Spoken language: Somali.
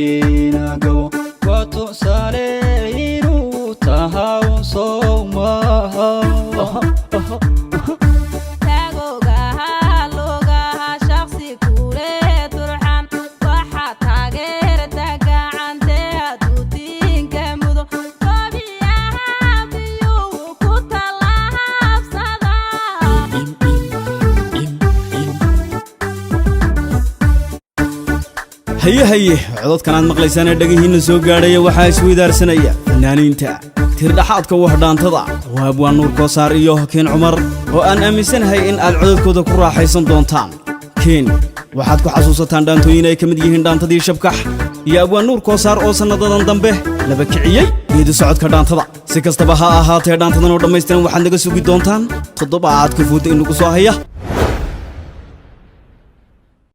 كينا جو وتسالين وتهاون صومها هي عضد كانت مقليسان دغيهين سو غادhay waxa isweydaarsanaya fanaaniinta tirdhaxaadka waxdaan tada waabwaan nuur koosaar iyo keen Umar oo aan aaminsanahay in aad codadkooda ku raaxaysan doontaan keen waxaad ku xasuusataan dhaantooyin ay kamid yihiin dhaantadii shabkax iyo abwaan nuur koosaar oo sanadadan dambe laba kiciyay geedi socodka dhaantada si kastaba ha ahaatee dhaantadan oo dhameystiran waxaad naga sugi doontaan toddobaad ka fudud in lagu soo haya